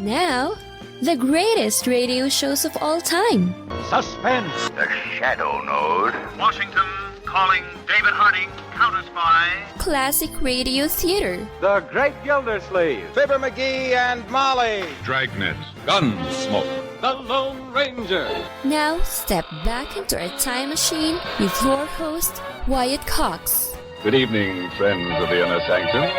Now, the greatest radio shows of all time. Suspense. The Shadow Node. Washington calling David Harding, counter-spy. Classic radio theater. The Great Gildersleeve. Fibber McGee and Molly. Dragnet. Gunsmoke. The Lone Ranger. Now, step back into a time machine with your host, Wyatt Cox. Good evening, friends of the Inner Sanctum.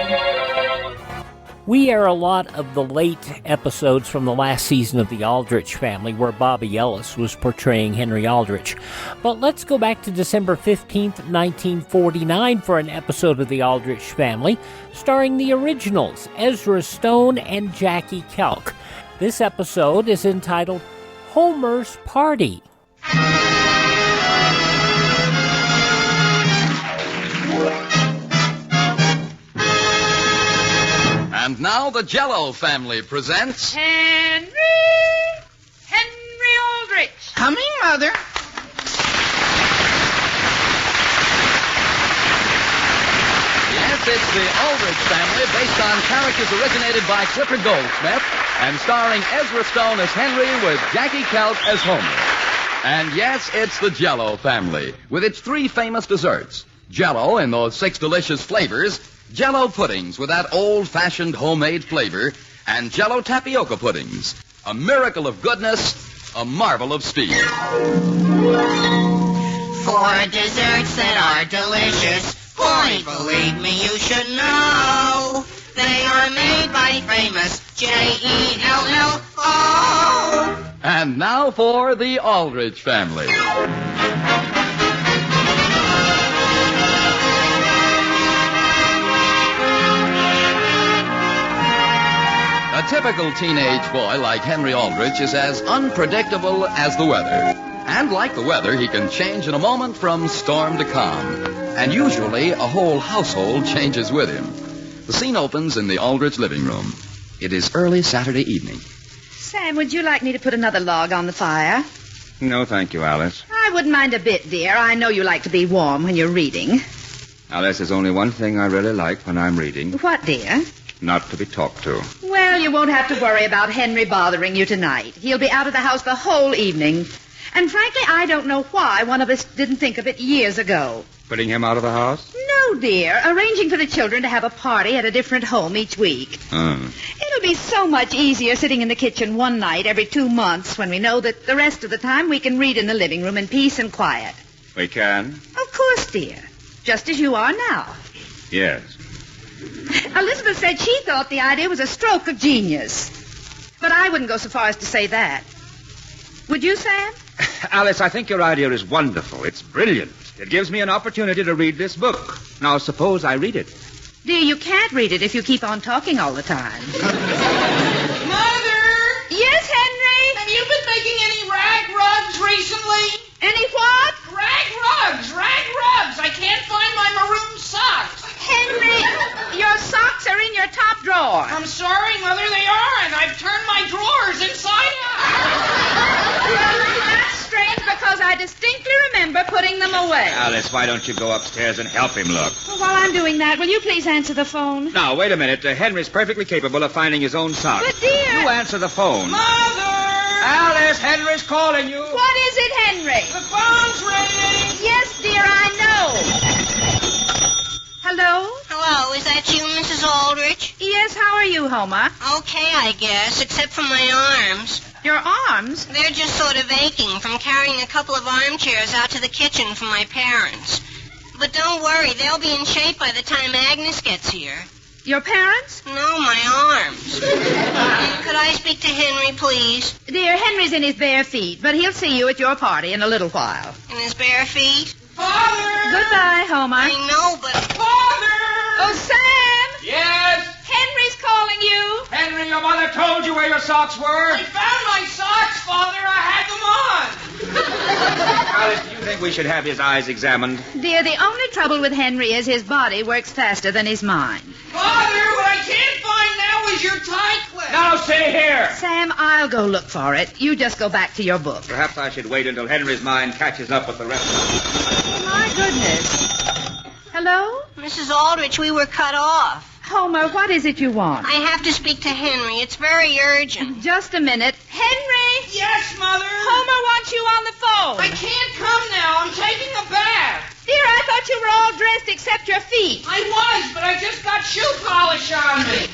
We air a lot of the late episodes from the last season of the Aldrich Family, where Bobby Ellis was portraying Henry Aldrich. But let's go back to December 15th, 1949 for an episode of the Aldrich Family, starring the originals, Ezra-Stone and Jackie-Kelk. This episode is entitled Homer's Party. And now the Jell-O family presents... Henry-aldrich. Coming, Mother. Yes, it's the Aldrich family, based on characters originated by Clifford Goldsmith, and starring Ezra-Stone as Henry with Jackie-Kelk as Homer. And yes, it's the Jell-O family, with its three famous desserts. Jell-O in those 6 delicious flavors, Jell-O puddings with that old-fashioned homemade flavor, and Jell-O tapioca puddings. A miracle of goodness, a marvel of speed. For desserts that are delicious, boy, believe me, you should know. They are made by famous Jell-O. And now for the Aldrich family. A typical teenage boy like Henry Aldrich is as unpredictable as the weather. And like the weather, he can change in a moment from storm to calm. And usually, a whole household changes with him. The scene opens in the Aldrich living room. It is early Saturday evening. Sam, would you like me to put another log on the fire? No, thank you, Alice. I wouldn't mind a bit, dear. I know you like to be warm when you're reading. Alice, there's only one thing I really like when I'm reading. What, dear? Not to be talked to. Well, you won't have to worry about Henry bothering you tonight. He'll be out of the house the whole evening. And frankly, I don't know why one of us didn't think of it years ago. Putting him out of the house? No, dear. Arranging for the children to have a party at a different home each week. It'll be so much easier sitting in the kitchen one night every 2 months when we know that the rest of the time we can read in the living room in peace and quiet. We can? Of course, dear. Just as you are now. Yes. Elizabeth said she thought the idea was a stroke of genius. But I wouldn't go so far as to say that. Would you, Sam? Alice, I think your idea is wonderful. It's brilliant. It gives me an opportunity to read this book. Now, suppose I read it. Dear, you can't read it if you keep on talking all the time. Mother! Yes, Henry? Have you been making any rag rugs recently? Any what? Rag rugs! I can't find my maroon socks. Henry, your socks are in your top drawer. I'm sorry, Mother, they are, and I've turned my drawers inside out. That's strange because I distinctly remember putting them away. Alice, why don't you go upstairs and help him look? Well, while I'm doing that, will you please answer the phone? Now, wait a minute. Henry's perfectly capable of finding his own socks. But, dear... You answer the phone. Mother! Alice, Henry's calling you. What is it, Henry? The phone's ringing. Yes, dear, I know. Hello? Hello, is that you, Mrs. Aldrich? Yes, how are you, Homer? Okay, I guess, except for my arms. Your arms? They're just sort of aching from carrying a couple of armchairs out to the kitchen for my parents. But don't worry, they'll be in shape by the time Agnes gets here. Your parents? No, my arms. Could I speak to Henry, please? Dear, Henry's in his bare feet, but he'll see you at your party in a little while. In his bare feet? Father! Goodbye, Homer. I know, but... Father! Oh, Sam! Yes? Henry's calling you. Henry, your mother told you where your socks were. I found my socks, Father. I had them on. Alice, do you think we should have his eyes examined? Dear, the only trouble with Henry is his body works faster than his mind. Father, what I can't find now is your tie clip. Now, stay here. Sam, I'll go look for it. You just go back to your book. Perhaps I should wait until Henry's mind catches up with the rest of us. My goodness. Hello? Mrs. Aldrich, we were cut off. Homer, what is it you want? I have to speak to Henry. It's very urgent. Just a minute. Henry! Yes, Mother? Homer wants you on the phone. I can't come now. I'm taking a bath. Dear, I thought you were all dressed except your feet. I was, but I just got shoe polish on me.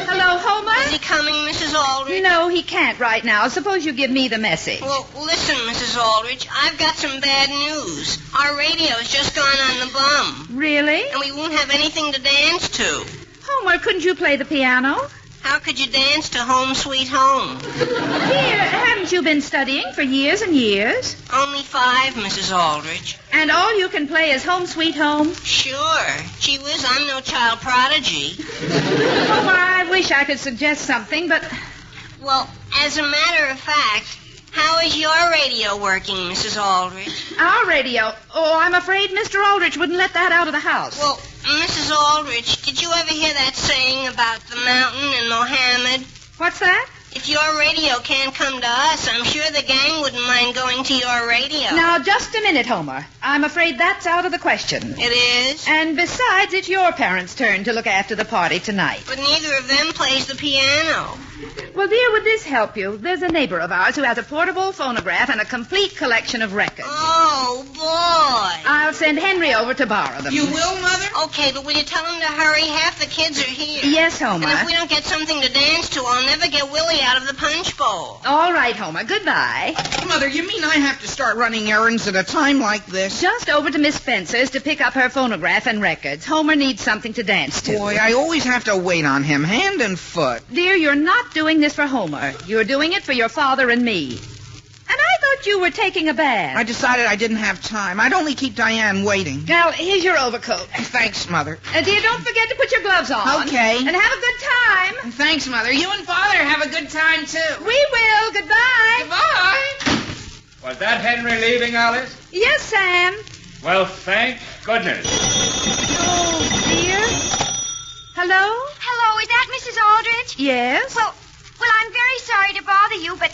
Hello, Homer? Is he coming, Mrs. Aldrich? No, he can't right now. Suppose you give me the message. Well, listen, Mrs. Aldrich. I've got some bad news. Our radio's just gone on the bum. Really? And we won't have anything to dance to. Homer, couldn't you play the piano? How could you dance to Home Sweet Home? Dear, haven't you been studying for years and years? Only 5, Mrs. Aldrich. And all you can play is Home Sweet Home? Sure. Gee whiz, I'm no child prodigy. Homer, I wish I could suggest something, but... Well, as a matter of fact, how is your radio working, Mrs. Aldrich? Our radio? Oh, I'm afraid Mr. Aldrich wouldn't let that out of the house. Well, Mrs. Aldrich, did you ever hear that saying about the mountain and Mohammed? What's that? If your radio can't come to us, I'm sure the gang wouldn't mind going to your radio. Now, just a minute, Homer. I'm afraid that's out of the question. It is? And besides, it's your parents' turn to look after the party tonight. But neither of them plays the piano. Well, dear, would this help you? There's a neighbor of ours who has a portable phonograph and a complete collection of records. Oh, boy. I'll send Henry over to borrow them. You will, Mother? Okay, but will you tell him to hurry? Half the kids are here. Yes, Homer. And if we don't get something to dance to, I'll never get Willie out of the punch bowl. All right, Homer. Goodbye. Mother, you mean I have to start running errands at a time like this? Just over to Miss Spencer's to pick up her phonograph and records. Homer needs something to dance to. Boy, I always have to wait on him, hand and foot. Dear, you're not doing this for Homer. You're doing it for your father and me. And I thought you were taking a bath. I decided I didn't have time. I'd only keep Diane waiting. Now, here's your overcoat. Thanks, Mother. Dear, don't forget to put your gloves on. Okay. And have a good time. Thanks, Mother. You and Father have a good time, too. We will. Goodbye. Goodbye. Was that Henry leaving, Alice? Yes, Sam. Well, thank goodness. Oh, dear. Hello? Hello, is that Mrs. Aldrich? Yes? Well, I'm very sorry to bother you, but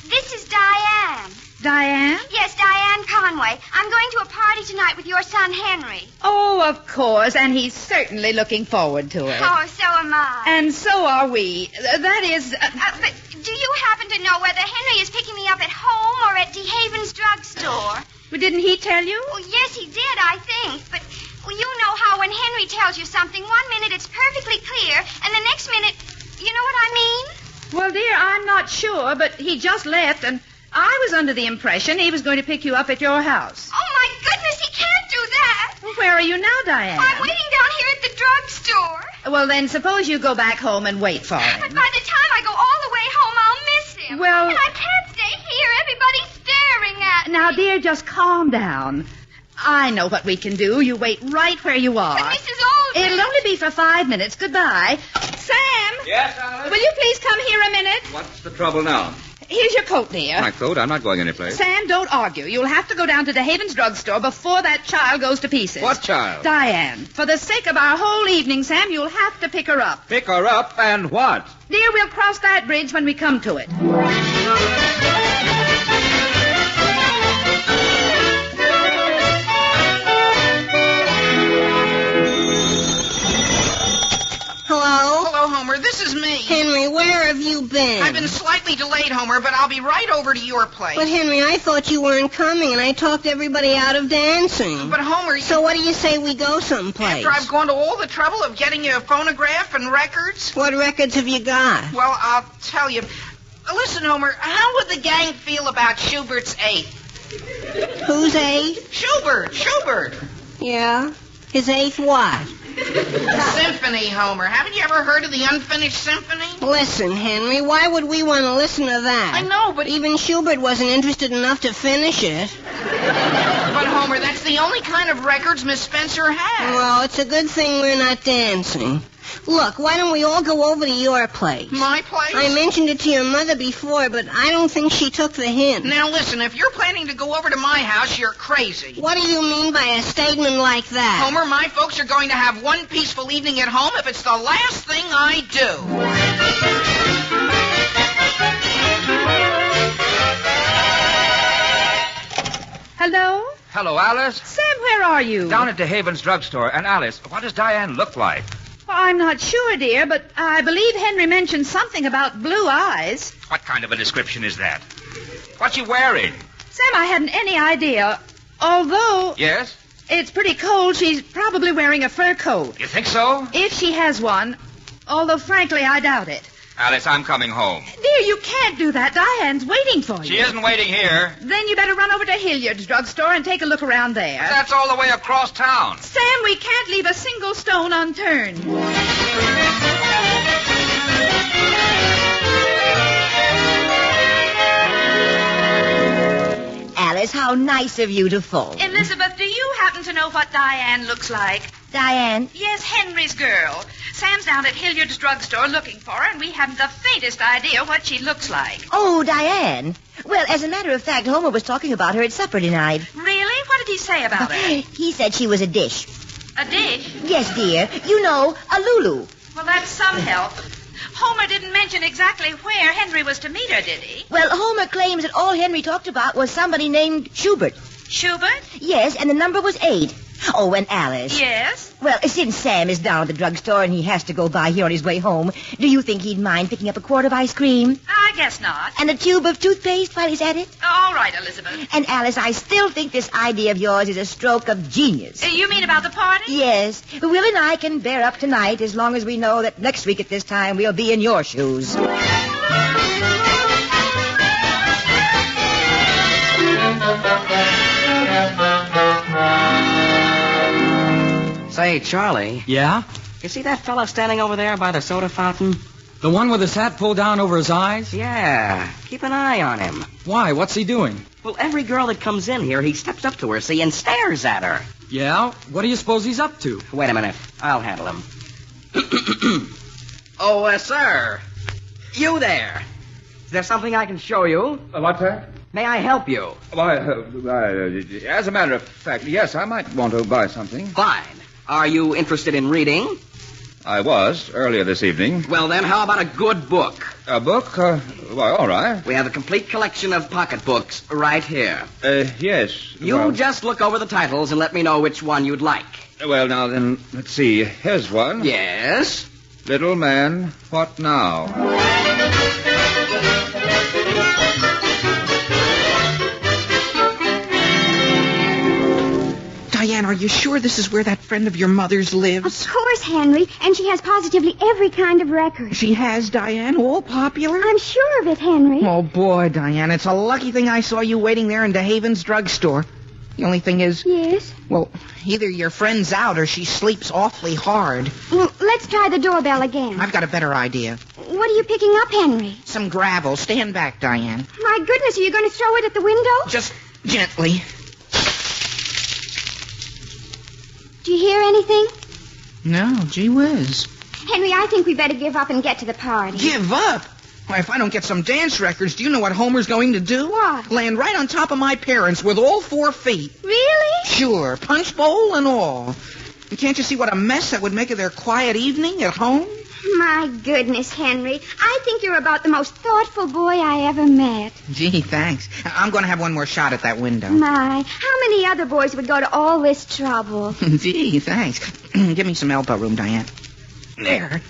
this is Diane. Diane? Yes, Diane Conway. I'm going to a party tonight with your son, Henry. Oh, of course, and he's certainly looking forward to it. Oh, so am I. And so are we. That is... But do you happen to know whether Henry is picking me up at home or at DeHaven's drugstore? Well, didn't he tell you? Oh, yes, he did, I think. But, well, you know how when Henry tells you something, 1 minute it's perfectly clear, and the next minute, you know what I mean? Well, dear, I'm not sure, but he just left, and I was under the impression he was going to pick you up at your house. Oh, my goodness, he can't do that. Well, where are you now, Diane? I'm waiting down here at the drugstore. Well, then, suppose you go back home and wait for him. But by the time I go all the way home, I'll miss him. Well... And I can't stay here. Everybody's staring at me. Now, dear, just calm down. I know what we can do. You wait right where you are. But Mrs. Aldrich... It'll only be for 5 minutes. Goodbye. Sam! Yes, Alice? Will you please come here a minute? What's the trouble now? Here's your coat, dear. My coat? I'm not going anyplace. Sam, don't argue. You'll have to go down to DeHaven's drugstore before that child goes to pieces. What child? Diane. For the sake of our whole evening, Sam, you'll have to pick her up. Pick her up and what? Dear, we'll cross that bridge when we come to it. Hello? Hello, Homer. This is me. Henry, where have you been? I've been slightly delayed, Homer, but I'll be right over to your place. But, Henry, I thought you weren't coming, and I talked everybody out of dancing. But, Homer... So what do you say we go someplace? After I've gone to all the trouble of getting you a phonograph and records? What records have you got? Well, I'll tell you. Listen, Homer, how would the gang feel about Schubert's 8th? Whose 8th? Schubert. Yeah? His 8th what? Symphony, Homer. Haven't you ever heard of the Unfinished Symphony? Listen, Henry, why would we want to listen to that? I know, but... Even Schubert wasn't interested enough to finish it. But, Homer, that's the only kind of records Miss Spencer has. Well, it's a good thing we're not dancing. Look, why don't we all go over to your place? My place? I mentioned it to your mother before, but I don't think she took the hint. Now, listen, if you're planning to go over to my house, you're crazy. What do you mean by a statement like that? Homer, my folks are going to have one peaceful evening at home if it's the last thing I do. Hello? Hello, Alice. Sam, where are you? Down at DeHaven's drugstore. And Alice, what does Diane look like? Why, I'm not sure, dear, but I believe Henry mentioned something about blue eyes. What kind of a description is that? What's she wearing? Sam, I hadn't any idea. Although Yes? it's pretty cold, she's probably wearing a fur coat. You think so? If she has one. Although, frankly, I doubt it. Alice, I'm coming home. Dear, you can't do that. Diane's waiting for you. She isn't waiting here. Then you better run over to Hilliard's drugstore and take a look around there. That's all the way across town. Sam, we can't leave a single stone unturned. Alice, how nice of you to phone. Elizabeth, do you happen to know what Diane looks like? Diane? Yes, Henry's girl. Sam's down at Hilliard's drugstore looking for her, and we haven't the faintest idea what she looks like. Oh, Diane. Well, as a matter of fact, Homer was talking about her at supper tonight. Really? What did he say about her? He said she was a dish. A dish? Yes, dear. You know, a Lulu. Well, that's some help. Homer didn't mention exactly where Henry was to meet her, did he? Well, Homer claims that all Henry talked about was somebody named Schubert. Schubert? Yes, and the number was 8. Oh, and Alice. Yes? Well, since Sam is down at the drugstore and he has to go by here on his way home, do you think he'd mind picking up a quart of ice cream? I guess not. And a tube of toothpaste while he's at it? All right, Elizabeth. And Alice, I still think this idea of yours is a stroke of genius. You mean about the party? Yes. Will and I can bear up tonight as long as we know that next week at this time we'll be in your shoes. Say, Charlie. Yeah? You see that fella standing over there by the soda fountain? The one with his hat pulled down over his eyes? Yeah. Keep an eye on him. Why? What's he doing? Well, every girl that comes in here, he steps up to her, see, and stares at her. Yeah? What do you suppose he's up to? Wait a minute. I'll handle him. Oh, sir. You there. Is there something I can show you? What's that? May I help you? Why, as a matter of fact, yes, I might want to buy something. Fine. Are you interested in reading? I was, earlier this evening. Well, then, how about a good book? A book? Why, all right. We have a complete collection of pocketbooks right here. Yes. You just look over the titles and let me know which one you'd like. Well, now, then, let's see. Here's one. Yes? Little Man, What Now? Diane, are you sure this is where that friend of your mother's lives? Of course, Henry. And she has positively every kind of record. She has, Diane? All popular? I'm sure of it, Henry. Oh, boy, Diane, it's a lucky thing I saw you waiting there in DeHaven's drugstore. The only thing is... Yes? Well, either your friend's out or she sleeps awfully hard. Well, let's try the doorbell again. I've got a better idea. What are you picking up, Henry? Some gravel. Stand back, Diane. My goodness, are you going to throw it at the window? Just gently. Do you hear anything? No, gee whiz. Henry, I think we better give up and get to the party. Give up? Why, if I don't get some dance records, do you know what Homer's going to do? What? Land right on top of my parents with all 4 feet. Really? Sure, punch bowl and all. And can't you see what a mess that would make of their quiet evening at home? My goodness, Henry. I think you're about the most thoughtful boy I ever met. Gee, thanks. I'm going to have one more shot at that window. My, how many other boys would go to all this trouble? Gee, thanks. Give me some elbow room, Diane. There.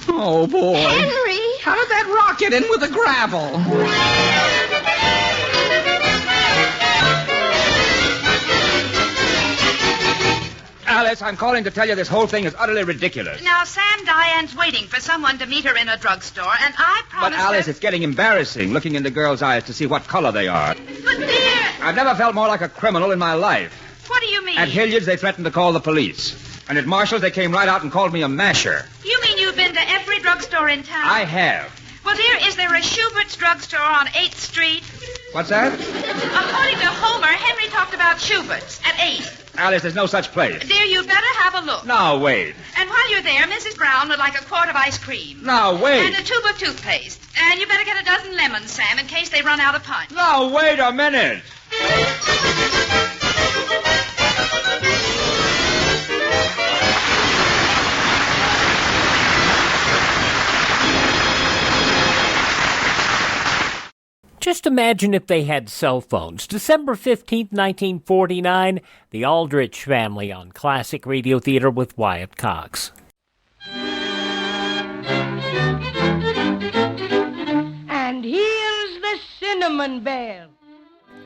Oh, boy. Henry! How did that rock get in with the gravel? Alice, I'm calling to tell you this whole thing is utterly ridiculous. Now, Sam, Diane's waiting for someone to meet her in a drugstore, and I promised But, Alice, her... it's getting embarrassing looking into girls' eyes to see what color they are. But, dear... I've never felt more like a criminal in my life. What do you mean? At Hilliard's, they threatened to call the police. And at Marshall's, they came right out and called me a masher. You mean you've been to every drugstore in town? I have. Well, dear, is there a Schubert's drugstore on 8th Street? What's that? According to Homer, Henry talked about Schubert's at 8th. Alice, there's no such place. Dear, you better have a look. Now, wait. And while you're there, Mrs. Brown would like a quart of ice cream. Now, wait. And a tube of toothpaste. And you better get a dozen lemons, Sam, in case they run out of punch. Now, wait a minute. Just a imagine if they had cell phones. December 15th, 1949, The Aldrich Family on Classic Radio Theater with Wyatt Cox. And here's the cinnamon bear.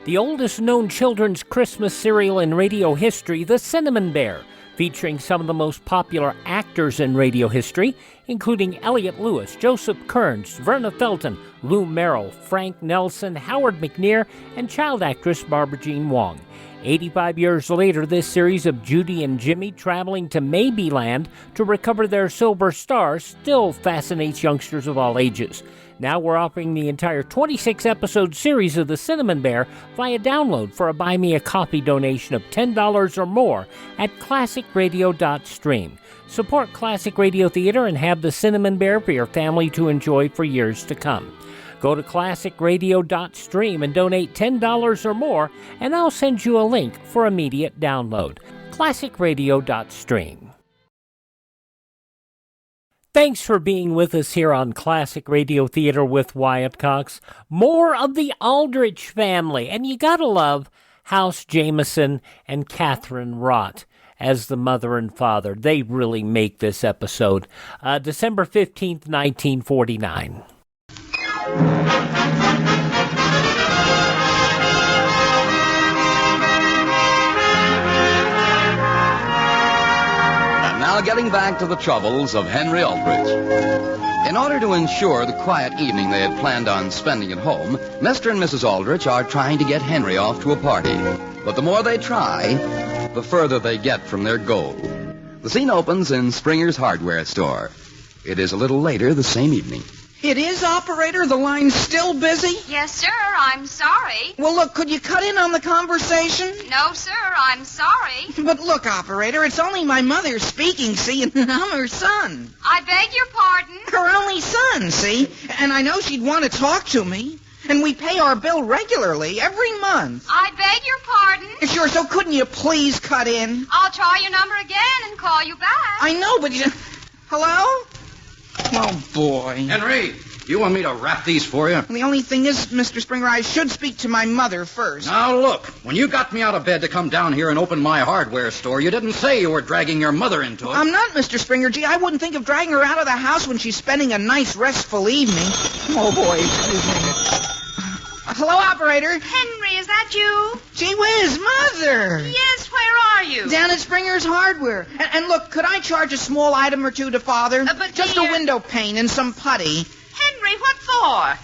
The oldest known children's Christmas serial in radio history, The Cinnamon Bear, featuring some of the most popular actors in radio history, including Elliot Lewis, Joseph Kearns, Verna Felton, Lou Merrill, Frank Nelson, Howard McNear, and child actress Barbara Jean Wong. 85 years later, this series of Judy and Jimmy traveling to Maybeland to recover their silver stars still fascinates youngsters of all ages. Now we're offering the entire 26-episode series of The Cinnamon Bear via download for a Buy Me a Coffee donation of $10 or more at classicradio.stream. Support Classic Radio Theater and have The Cinnamon Bear for your family to enjoy for years to come. Go to classicradio.stream and donate $10 or more, and I'll send you a link for immediate download. classicradio.stream. Thanks for being with us here on Classic Radio Theater with Wyatt Cox. More of the Aldrich family, and you gotta love House Jameson and Catherine Rott as the mother and father. They really make this episode. December 15th, 1949. Now getting back to the troubles of Henry Aldrich. In order to ensure the quiet evening they had planned on spending at home, Mr. and Mrs. Aldrich are trying to get Henry off to a party. But the more they try, the further they get from their goal. The scene opens in Springer's hardware store. It is a little later the same evening. It is, operator? The line's still busy? Yes, sir. I'm sorry. Well, look, could you cut in on the conversation? No, sir. I'm sorry. But look, operator, it's only my mother speaking, see, and I'm her son. I beg your pardon? Her only son, see? And I know she'd want to talk to me. And we pay our bill regularly, every month. I beg your pardon? Sure, so couldn't you please cut in? I'll try your number again and call you back. I know, but you... Hello? Oh, boy. Henry, you want me to wrap these for you? The only thing is, Mr. Springer, I should speak to my mother first. Now, look, when you got me out of bed to come down here and open my hardware store, you didn't say you were dragging your mother into it. I'm not, Mr. Springer. Gee, I wouldn't think of dragging her out of the house when she's spending a nice, restful evening. Oh, boy, excuse me. Hello, operator. Henry, is that you? Gee whiz, Mother. Yes, where are you? Down at Springer's Hardware. And look, could I charge a small item or two to Father? But just dear... a window pane and some putty. Henry, what for?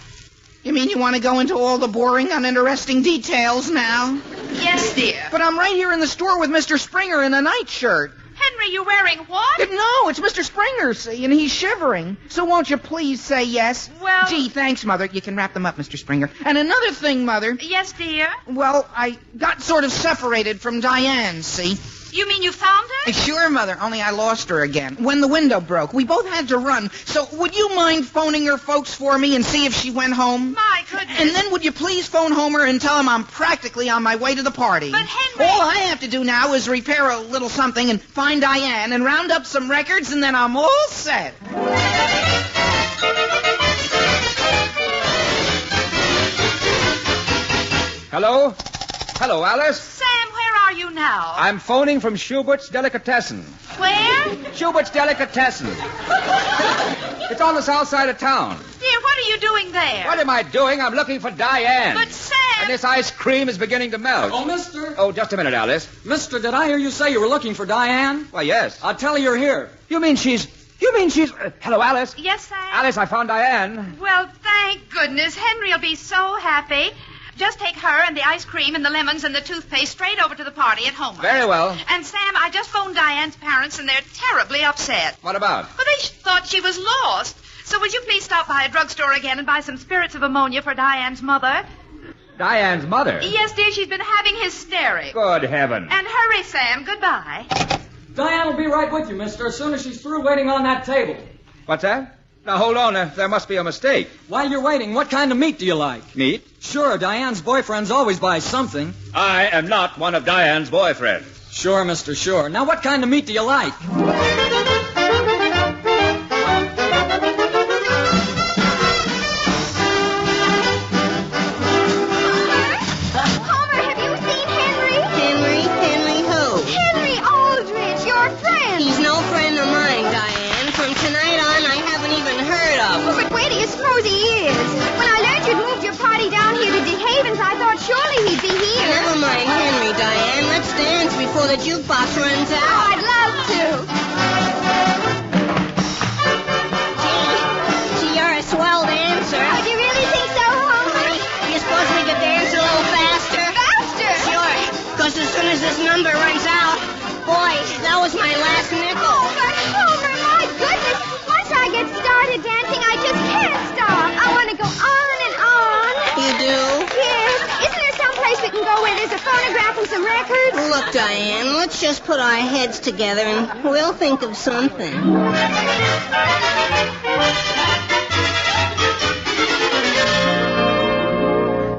You mean you want to go into all the boring, uninteresting details now? Yes, dear. But I'm right here in the store with Mr. Springer in a nightshirt. Henry, you wearing what? No, it's Mr. Springer, see, and he's shivering. So won't you please say yes? Well... Gee, thanks, Mother. You can wrap them up, Mr. Springer. And another thing, Mother. Yes, dear? Well, I got sort of separated from Diane, see? You mean you found her? Sure, Mother, only I lost her again. When the window broke. We both had to run. So would you mind phoning her folks for me and see if she went home? My goodness. And then would you please phone Homer and tell him I'm practically on my way to the party? But Henry... All I have to do now is repair a little something and find Diane and round up some records, and then I'm all set. Hello? Hello, Alice? Sam, where are you now? I'm phoning from Schubert's Delicatessen. Where? Schubert's Delicatessen. It's on the south side of town. Dear, what are you doing there? What am I doing? I'm looking for Diane. But, Sam... And this ice cream is beginning to melt. Oh, mister. Oh, just a minute, Alice. Mister, did I hear you say you were looking for Diane? Why, yes. I'll tell you you're here. You mean she's... hello, Alice? Yes, Sam? Alice, I found Diane. Well, thank goodness. Henry'll be so happy. Just take her and the ice cream and the lemons and the toothpaste straight over to the party at home. Very well. And, Sam, I just phoned Diane's parents, and they're terribly upset. What about? Well, they thought she was lost. So would you please stop by a drugstore again and buy some spirits of ammonia for Diane's mother? Diane's mother? Yes, dear, she's been having hysterics. Good heaven. And hurry, Sam. Goodbye. Diane will be right with you, mister, as soon as she's through waiting on that table. What's that? Now, hold on. There must be a mistake. While you're waiting, what kind of meat do you like? Meat? Sure, Diane's boyfriends always buy something. I am not one of Diane's boyfriends. Sure, mister, sure. Now, what kind of meat do you like? before the jukebox runs out. Oh, I'd love to. Gee, you're a swell dancer. Oh, do you really think so, Homer? Do you suppose we could dance a little faster? Faster? Sure, because as soon as this number runs out, boy, that was my last nickel. Homer, my goodness. Once I get started dancing, I just can't stop. I want to go on and on. You do? Yes. Isn't there some place we can go where there's a phonograph and some records? Look, Diane, let's just put our heads together and we'll think of something.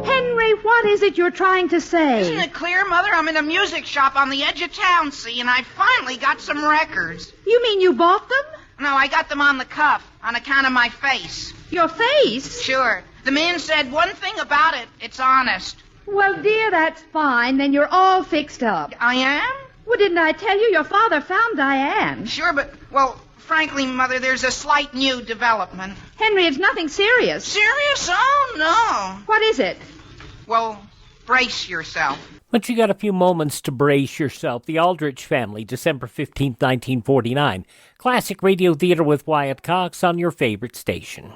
Henry, what is it you're trying to say? Isn't it clear, Mother? I'm in a music shop on the edge of town, see, and I finally got some records. You mean you bought them? No, I got them on the cuff, on account of my face. Your face? Sure. The man said one thing about it, it's honest. Well, dear, that's fine. Then you're all fixed up. I am? Well, didn't I tell you your father found Diane? Sure, but, well, frankly, Mother, there's a slight new development. Henry, it's nothing serious. Serious? Oh, no. What is it? Well, brace yourself. But you got a few moments to brace yourself. The Aldrich Family, December 15th, 1949. Classic radio theater with Wyatt Cox on your favorite station.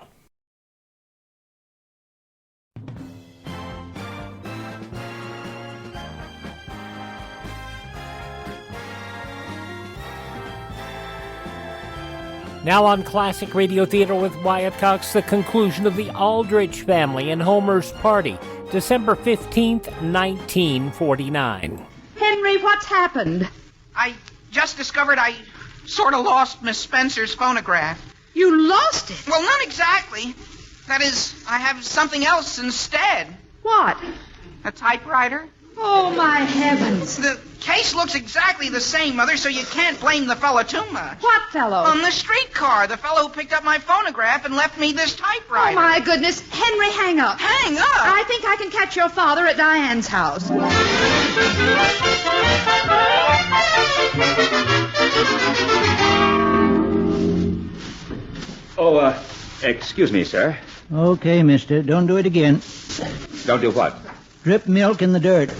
Now on Classic Radio Theater with Wyatt Cox, the conclusion of the Aldrich Family and Homer's Party, December 15th, 1949. Henry, what's happened? I just discovered I sort of lost Miss Spencer's phonograph. You lost it? Well, not exactly. That is, I have something else instead. What? A typewriter. Oh, my heavens. The case looks exactly the same, Mother, so you can't blame the fellow too much. What fellow? On the streetcar, the fellow who picked up my phonograph and left me this typewriter. Oh, my goodness. Henry, hang up. Hang up? I think I can catch your father at Diane's house. Oh, excuse me, sir. Okay, mister. Don't do it again. Don't do what? Drip milk in the dirt.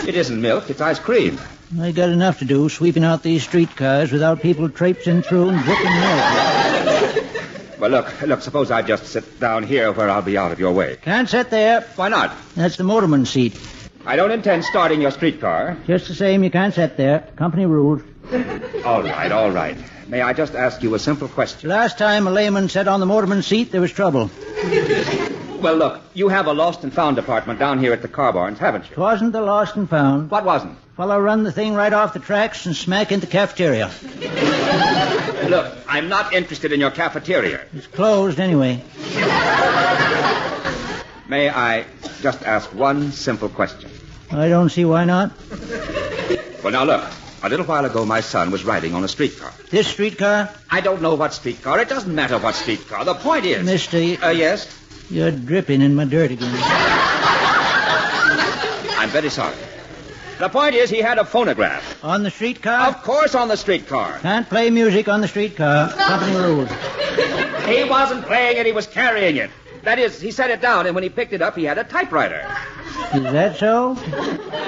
It isn't milk, it's ice cream. I got enough to do sweeping out these streetcars without people traipsing through and dripping milk. Well, look, suppose I just sit down here where I'll be out of your way. Can't sit there. Why not? That's the motorman's seat. I don't intend starting your streetcar. Just the same, you can't sit there. Company rules. All right. May I just ask you a simple question? Last time a layman sat on the motorman's seat, there was trouble. Well, look, you have a lost and found department down here at the car barns, haven't you? It wasn't the lost and found. What wasn't? Fellow run the thing right off the tracks and smack into cafeteria. Look, I'm not interested in your cafeteria. It's closed anyway. May I just ask one simple question? I don't see why not. Well, now look. A little while ago, my son was riding on a streetcar. This streetcar? I don't know what streetcar. It doesn't matter what streetcar. The point is... Mister... yes? You're dripping in my dirt again. I'm very sorry. The point is he had a phonograph. On the streetcar? Of course on the streetcar. Can't play music on the streetcar. Company rules. He wasn't playing it, he was carrying it. That is, he set it down, and when he picked it up, he had a typewriter. Is that so?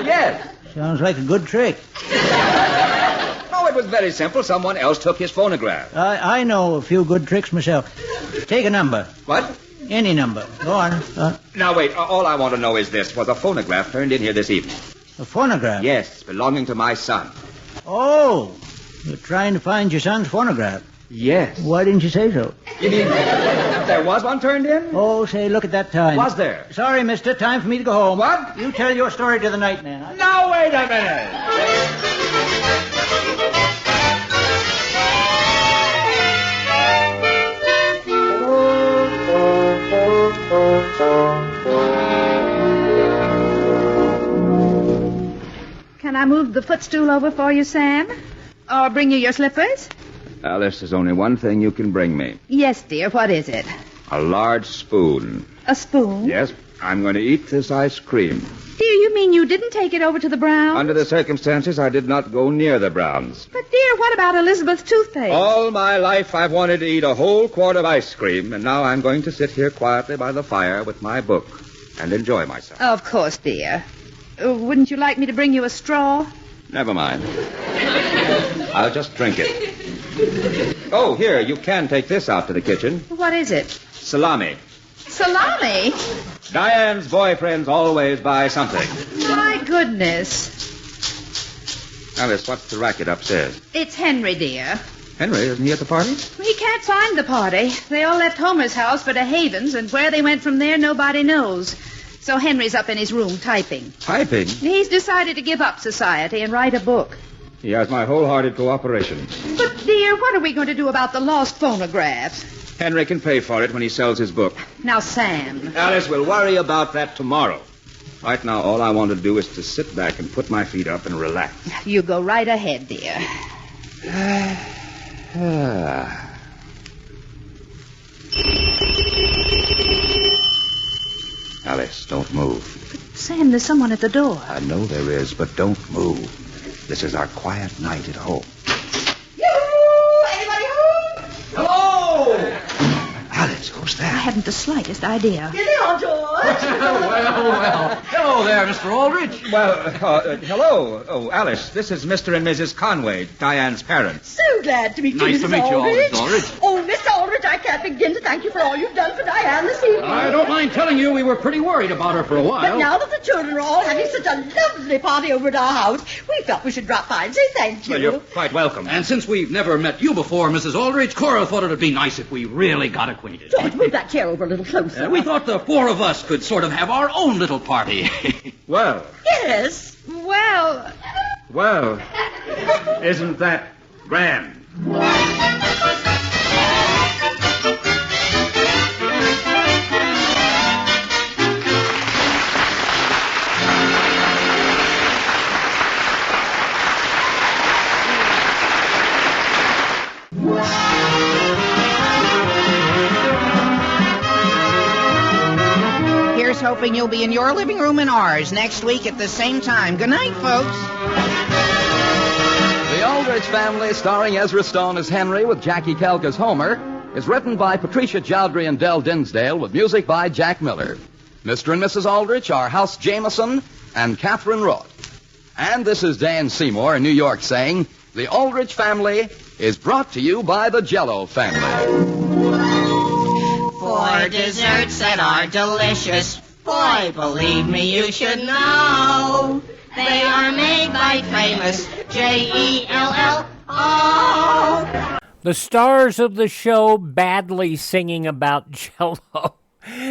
Yes. Sounds like a good trick. Oh, it was very simple. Someone else took his phonograph. I know a few good tricks myself. Take a number. What? Any number. Go on. Now, wait. All I want to know is this. Was a phonograph turned in here this evening? A phonograph? Yes, belonging to my son. Oh, you're trying to find your son's phonograph? Yes. Why didn't you say so? You mean there was one turned in? Oh, say, look at that time. Was there? Sorry, mister. Time for me to go home. What? You tell your story to the night man. Now, wait a minute. Can I move the footstool over for you, Sam? Or bring you your slippers? Alice, there's only one thing you can bring me. Yes, dear. What is it? A large spoon. A spoon? Yes, I'm going to eat this ice cream. Dear, you mean you didn't take it over to the Browns? Under the circumstances, I did not go near the Browns. But, dear, what about Elizabeth's toothpaste? All my life I've wanted to eat a whole quart of ice cream, and now I'm going to sit here quietly by the fire with my book and enjoy myself. Of course, dear. Wouldn't you like me to bring you a straw? Never mind. I'll just drink it. Oh, here, you can take this out to the kitchen. What is it? Salami. Salami? Diane's boyfriends always buy something. My goodness. Alice, what's the racket upstairs? It's Henry, dear. Henry, isn't he at the party? He can't find the party. They all left Homer's house for the Havens, and where they went from there, nobody knows. So Henry's up in his room typing. Typing? He's decided to give up society and write a book. He has my wholehearted cooperation. But, dear, what are we going to do about the lost phonographs? Henry can pay for it when he sells his book. Now, Sam. Alice, we'll worry about that tomorrow. Right now, all I want to do is to sit back and put my feet up and relax. You go right ahead, dear. Alice, don't move. Sam, there's someone at the door. I know there is, but don't move. This is our quiet night at home. Anybody home? Hello! Alice, who's I that? hadn't the slightest idea. Get in, George. well. Hello there, Mr. Aldrich. Well, hello. Oh, Alice, this is Mr. and Mrs. Conway, Diane's parents. So glad to meet you, Nice Mrs. to meet you, Aldrich. Miss Aldrich. Oh, Miss Aldrich, I can't begin to thank you for all you've done for Diane this evening. I don't mind telling you we were pretty worried about her for a while. But now that the children are all having such a lovely party over at our house, we felt we should drop by and say thank you. Well, you're quite welcome. And since we've never met you before, Mrs. Aldrich, Cora thought it would be nice if we really got acquainted. George, move that chair over a little closer. We thought the four of us could sort of have our own little party. Well, Yes. well, isn't that grand? Here's hoping you'll be in your living room and ours next week at the same time. Good night, folks. The Aldrich Family, starring Ezra Stone as Henry with Jackie-Kelk as Homer, is written by Patricia Chowdhury and Del Dinsdale with music by Jack Miller. Mr. and Mrs. Aldrich are House Jameson and Catherine Roth. And this is Dan Seymour in New York saying, The Aldrich Family is brought to you by the Jell-O family. For desserts that are delicious, boy, believe me, you should know. They are made by famous Jell-O. The stars of the show badly singing about Jell-O.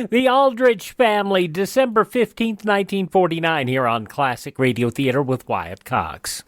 The Aldrich Family, December 15th, 1949, here on Classic Radio Theater with Wyatt Cox.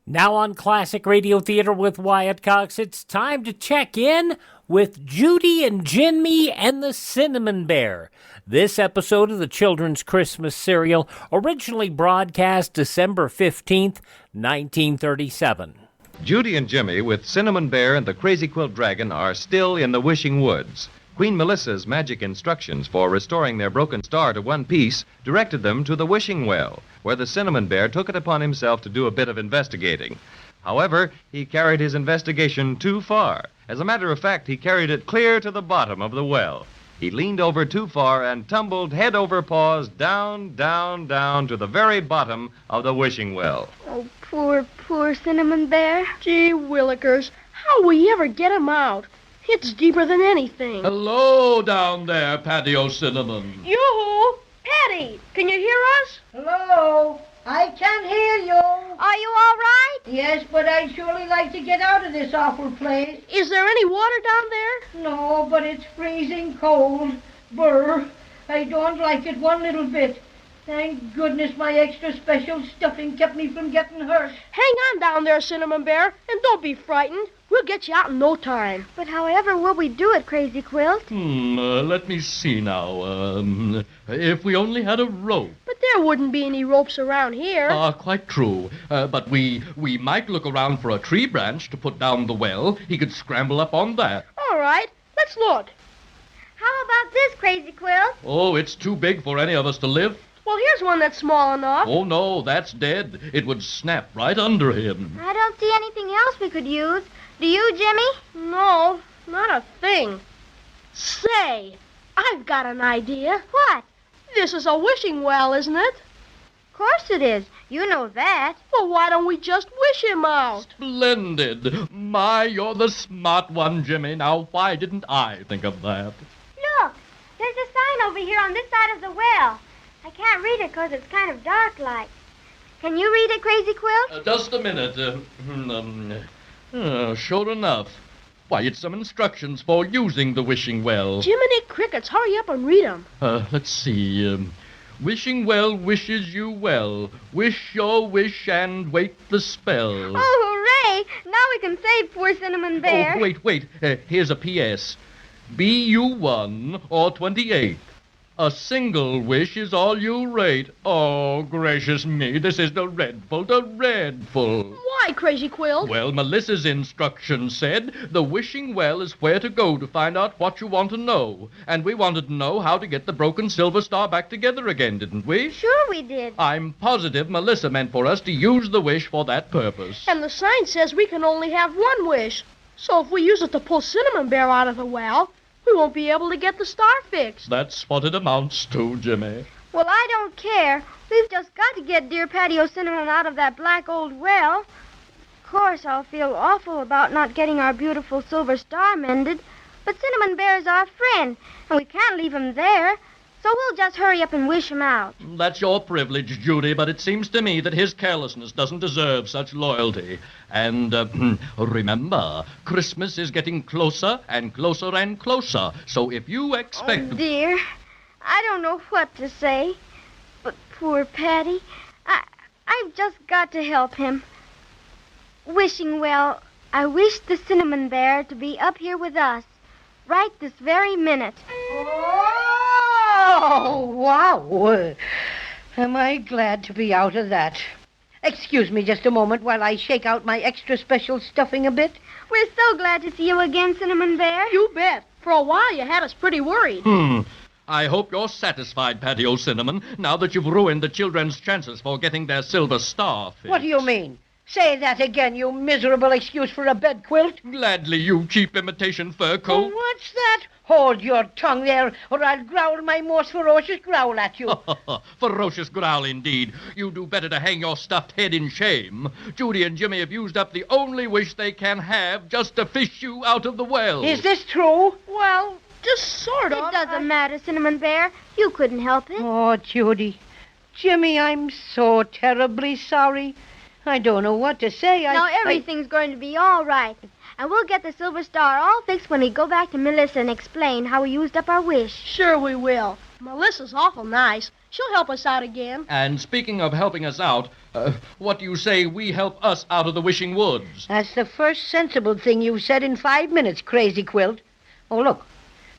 Now on Classic Radio Theater with Wyatt Cox, it's time to check in with Judy and Jimmy and the Cinnamon Bear. This episode of the children's Christmas serial originally broadcast December 15th, 1937. Judy and Jimmy with Cinnamon Bear and the Crazy Quilt Dragon are still in the Wishing Woods. Queen Melissa's magic instructions for restoring their broken star to one piece directed them to the Wishing Well, where the Cinnamon Bear took it upon himself to do a bit of investigating. However, he carried his investigation too far. As a matter of fact, he carried it clear to the bottom of the well. He leaned over too far and tumbled head over paws down, down, down to the very bottom of the Wishing Well. Oh, poor Cinnamon Bear. Gee willikers, how'll we ever get him out? It's deeper than anything. Hello down there, Patio Cinnamon. Yoo-hoo! Patty, can you hear us? Hello. I can hear you. Are you all right? Yes, but I'd surely like to get out of this awful place. Is there any water down there? No, but it's freezing cold. Brr. I don't like it one little bit. Thank goodness my extra special stuffing kept me from getting hurt. Hang on down there, Cinnamon Bear, and don't be frightened. We'll get you out in no time. But however will we do it, Crazy Quilt? Let me see now. If we only had a rope. But there wouldn't be any ropes around here. Quite true. But we might look around for a tree branch to put down the well. He could scramble up on that. All right, let's look. How about this, Crazy Quilt? Oh, it's too big for any of us to lift. Well, here's one that's small enough. Oh, no, that's dead. It would snap right under him. I don't see anything else we could use. Do you, Jimmy? No, not a thing. Say, I've got an idea. What? This is a wishing well, isn't it? Of course it is. You know that. Well, why don't we just wish him out? Splendid. My, you're the smart one, Jimmy. Now, why didn't I think of that? Look, there's a sign over here on this side of the well. I can't read it because it's kind of dark like. Can you read it, Crazy Quilt? Just a minute. Sure enough. Why, it's some instructions for using the wishing well. Jiminy Crickets, hurry up and read them. Let's see. Wishing well wishes you well. Wish your wish and wait the spell. Oh, hooray! Now we can save poor Cinnamon Bear. Oh, wait. Here's a P.S. Be you 1 or 28. A single wish is all you rate. Oh, gracious me, this is dreadful. Why, Crazy Quilt? Well, Melissa's instructions said the wishing well is where to go to find out what you want to know. And we wanted to know how to get the broken silver star back together again, didn't we? Sure we did. I'm positive Melissa meant for us to use the wish for that purpose. And the sign says we can only have one wish. So if we use it to pull Cinnamon Bear out of the well, we won't be able to get the star fixed. That's what it amounts to, Jimmy. Well, I don't care. We've just got to get dear Patio Cinnamon out of that black old well. Of course, I'll feel awful about not getting our beautiful silver star mended, but Cinnamon Bear's our friend, and we can't leave him there. So we'll just hurry up and wish him out. That's your privilege, Judy, but it seems to me that his carelessness doesn't deserve such loyalty. And remember, Christmas is getting closer and closer and closer. So if you expect... Oh, dear. I don't know what to say. But poor Patty, I've just got to help him. Wishing well, I wish the Cinnamon Bear to be up here with us, right this very minute. Oh, wow. Am I glad to be out of that. Excuse me just a moment while I shake out my extra special stuffing a bit. We're so glad to see you again, Cinnamon Bear. You bet. For a while, you had us pretty worried. I hope you're satisfied, Patio Cinnamon, now that you've ruined the children's chances for getting their silver star fixed. What do you mean? Say that again, you miserable excuse for a bed quilt. Gladly, you cheap imitation fur coat. Oh, what's that? Hold your tongue there, or I'll growl my most ferocious growl at you. Ferocious growl, indeed. You do better to hang your stuffed head in shame. Judy and Jimmy have used up the only wish they can have just to fish you out of the well. Is this true? Well, just sort of. It doesn't matter, Cinnamon Bear. You couldn't help it. Oh, Judy. Jimmy, I'm so terribly sorry. I don't know what to say. Now everything's going to be all right. And we'll get the silver star all fixed when we go back to Melissa and explain how we used up our wish. Sure we will. Melissa's awful nice. She'll help us out again. And speaking of helping us out, what do you say we help us out of the wishing woods? That's the first sensible thing you've said in 5 minutes, Crazy Quilt. Oh, look.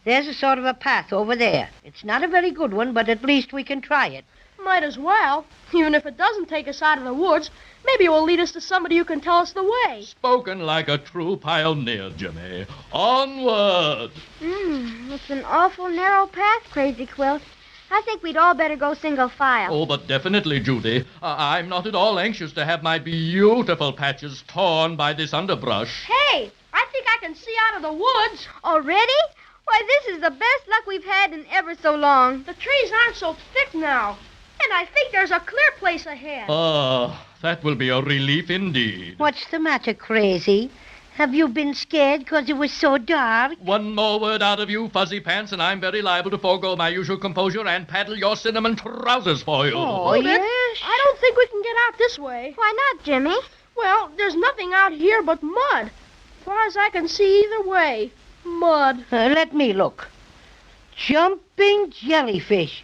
There's a sort of a path over there. It's not a very good one, but at least we can try it. Might as well. Even if it doesn't take us out of the woods, maybe it will lead us to somebody who can tell us the way. Spoken like a true pioneer, Jimmy. Onward! It's an awful narrow path, Crazy Quilt. I think we'd all better go single file. Oh, but definitely, Judy. I'm not at all anxious to have my beautiful patches torn by this underbrush. Hey, I think I can see out of the woods. Already? Why, this is the best luck we've had in ever so long. The trees aren't so thick now. And I think there's a clear place ahead. That will be a relief indeed. What's the matter, Crazy? Have you been scared because it was so dark? One more word out of you, Fuzzy Pants, and I'm very liable to forego my usual composure and paddle your cinnamon trousers for you. Oh, yes? I don't think we can get out this way. Why not, Jimmy? Well, there's nothing out here but mud. As far as I can see either way. Mud. Let me look. Jumping jellyfish.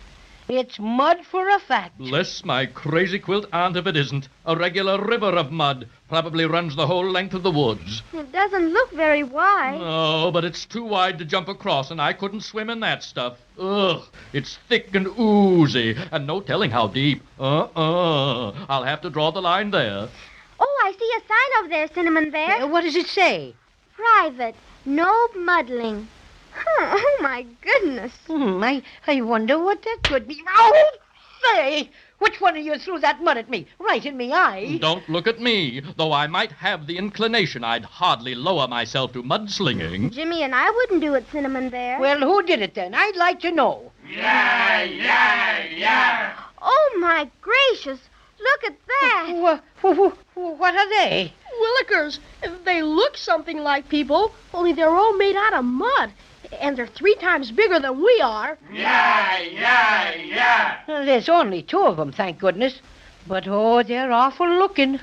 It's mud for a fact. Bless my crazy quilt aunt if it isn't. A regular river of mud. Probably runs the whole length of the woods. It doesn't look very wide. No, but it's too wide to jump across, and I couldn't swim in that stuff. Ugh, it's thick and oozy, and no telling how deep. I'll have to draw the line there. Oh, I see a sign over there, Cinnamon Bear. What does it say? Private. No muddling. Oh, my goodness. I wonder what that could be. Oh, say! Which one of you threw that mud at me? Right in me eye. Don't look at me. Though I might have the inclination, I'd hardly lower myself to mudslinging. Jimmy and I wouldn't do it, Cinnamon Bear. Well, who did it then? I'd like to know. Yeah. Oh, my gracious. Look at that. What are they? Willikers. They look something like people, only they're all made out of mud. And they're 3 times bigger than we are. Yeah. There's only 2 of them, thank goodness. But, oh, they're awful looking.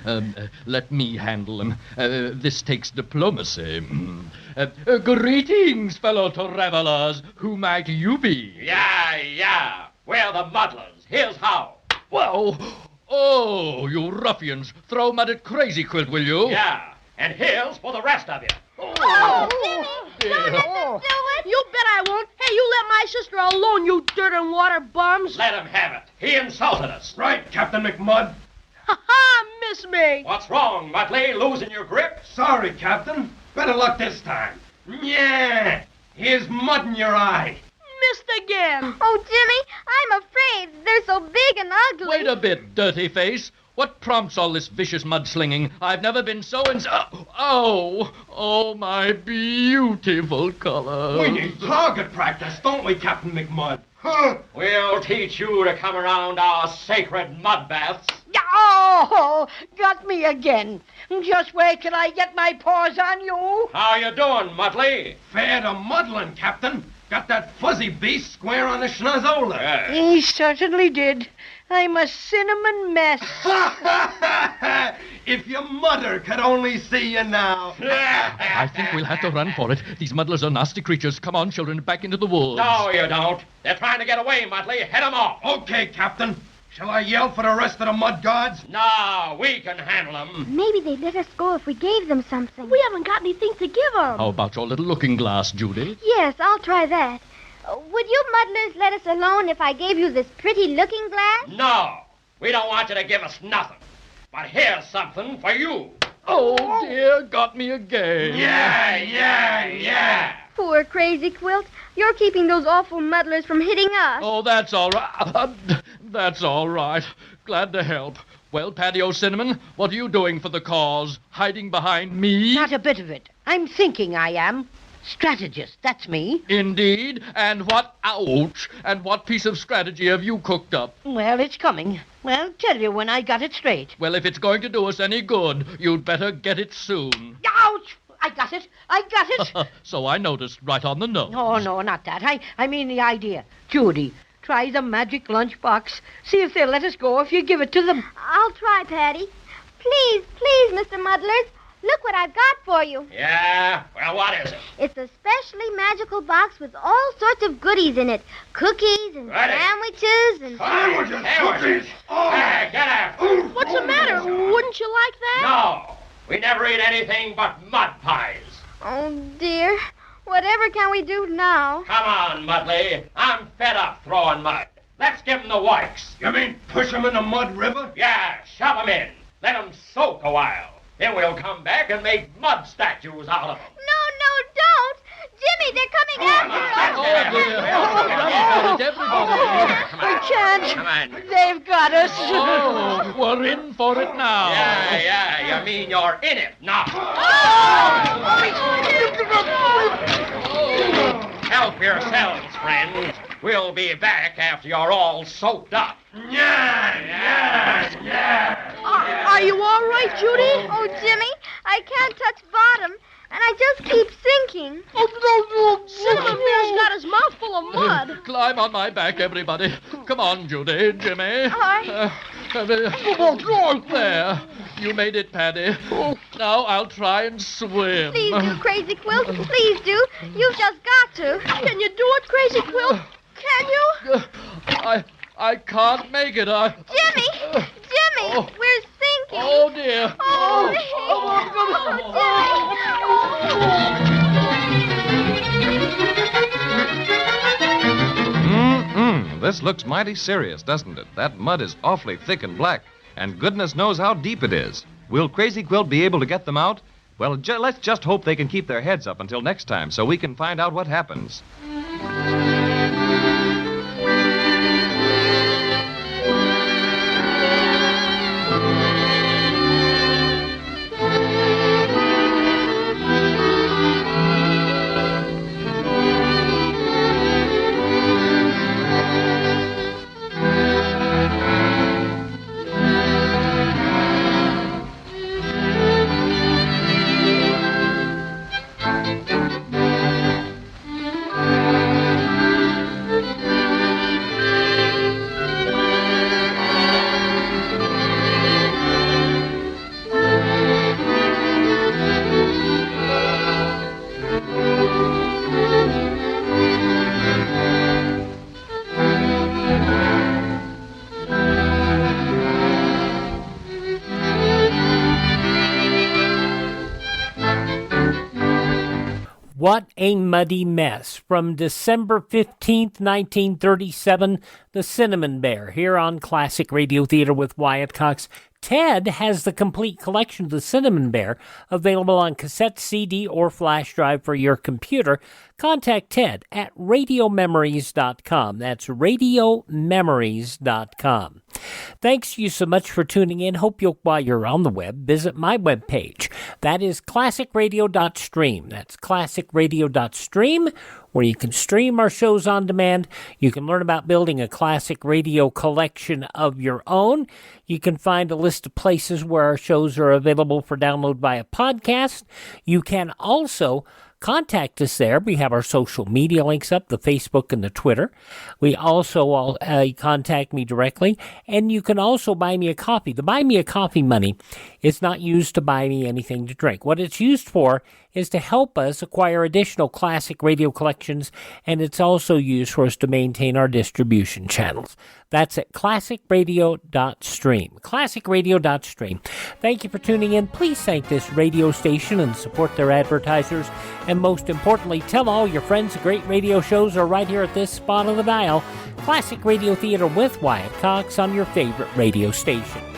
Let me handle them. This takes diplomacy. Greetings, fellow travelers. Who might you be? Yeah. We're the Muddlers. Here's how. Whoa! Oh, you ruffians. Throw mud at Crazy Quilt, will you? Yeah. And here's for the rest of you. Oh, Jimmy! Don't let them do it! You bet I won't. Hey, you let my sister alone, you dirt and water bums. Let him have it. He insulted us. Right, Captain McMud. Ha-ha, miss me. What's wrong, Muttley? Losing your grip? Sorry, Captain. Better luck this time. Yeah. Here's mud in your eye. Missed again. Oh, Jimmy, I'm afraid. They're so big and ugly. Wait a bit, dirty face. What prompts all this vicious mudslinging? I've never been so Oh, my beautiful color. We need target practice, don't we, Captain McMud? Huh? We'll teach you to come around our sacred mud baths. Oh, got me again. Just wait till I get my paws on you. How you doing, Muttley? Fair to muddling, Captain. Got that fuzzy beast square on the schnozola. He certainly did. I'm a cinnamon mess. If your mother could only see you now. I think we'll have to run for it. These muddlers are nasty creatures. Come on, children, back into the woods. No, you don't. They're trying to get away, Muttley. Head them off. Okay, Captain. Shall I yell for the rest of the mud guards? No, we can handle them. Maybe they'd let us go if we gave them something. We haven't got anything to give them. How about your little looking glass, Judy? Yes, I'll try that. Would you muddlers let us alone if I gave you this pretty looking glass? No, we don't want you to give us nothing. But here's something for you. Oh, dear, got me again. Yeah. Poor Crazy Quilt. You're keeping those awful muddlers from hitting us. Oh, that's all right. That's all right. Glad to help. Well, Patio Cinnamon, what are you doing for the cause? Hiding behind me? Not a bit of it. I'm thinking I am. Strategist, that's me. Indeed. And what piece of strategy have you cooked up? Well, it's coming. I'll tell you when I got it straight. Well, if it's going to do us any good, you'd better get it soon. Ouch! I got it. So I noticed right on the nose. Oh, no, not that. I mean the idea. Judy, try the magic lunchbox. See if they'll let us go if you give it to them. I'll try, Patty. Please, Mr. Muddlers. Look what I've got for you. Yeah? Well, what is it? It's a specially magical box with all sorts of goodies in it. Cookies and sandwiches and... Sandwiches? Oh, hey, get out. What's the matter? Wouldn't you like that? No. We never eat anything but mud pies. Oh, dear. Whatever can we do now? Come on, Mudley. I'm fed up throwing mud. Let's give them the wipes. You mean push them in the mud river? Yeah, shove them in. Let them soak a while. Then we'll come back and make mud statues out of them. No, don't. Jimmy, they're coming after us. We can't. Come on. They've got us. Oh, we're in for it now. Yeah. You mean you're in it now. Help yourselves, friends. We'll be back after you're all soaked up. Yeah. Are you all right, Judy? Oh, Jimmy, I can't touch bottom, and I just keep sinking. Oh, no. Cinnamon Bear's got his mouth full of mud. Climb on my back, everybody. Come on, Judy, Jimmy. All right. There. You made it, Paddy. Now I'll try and swim. Please do, Crazy Quilt. Please do. You've just got to. Can you do it, Crazy Quilt? Can you? I can't make it. Jimmy! We're sinking. Oh, dear. This looks mighty serious, doesn't it? That mud is awfully thick and black, and goodness knows how deep it is. Will Crazy Quilt be able to get them out? Well, let's just hope they can keep their heads up until next time so we can find out what happens. What a Muddy Mess from December 15th, 1937, The Cinnamon Bear, here on Classic Radio Theater with Wyatt Cox. Ted has the complete collection of The Cinnamon Bear available on cassette, CD, or flash drive for your computer. Contact Ted at radiomemories.com. That's radiomemories.com. Thanks to you so much for tuning in. Hope you'll, while you're on the web, visit my webpage. That is classicradio.stream. That's classicradio.stream, where you can stream our shows on demand. You can learn about building a classic radio collection of your own. You can find a list of places where our shows are available for download via podcast. You can also contact us there. We have our social media links up, the Facebook and the Twitter. We also contact me directly, and you can also buy me a coffee. The Buy Me a Coffee money is not used to buy me anything to drink. What it's used for is to help us acquire additional classic radio collections, and it's also used for us to maintain our distribution channels. That's at classicradio.stream. Classicradio.stream. Thank you for tuning in. Please thank this radio station and support their advertisers. And most importantly, tell all your friends the great radio shows are right here at this spot of the dial. Classic Radio Theater with Wyatt Cox on your favorite radio station.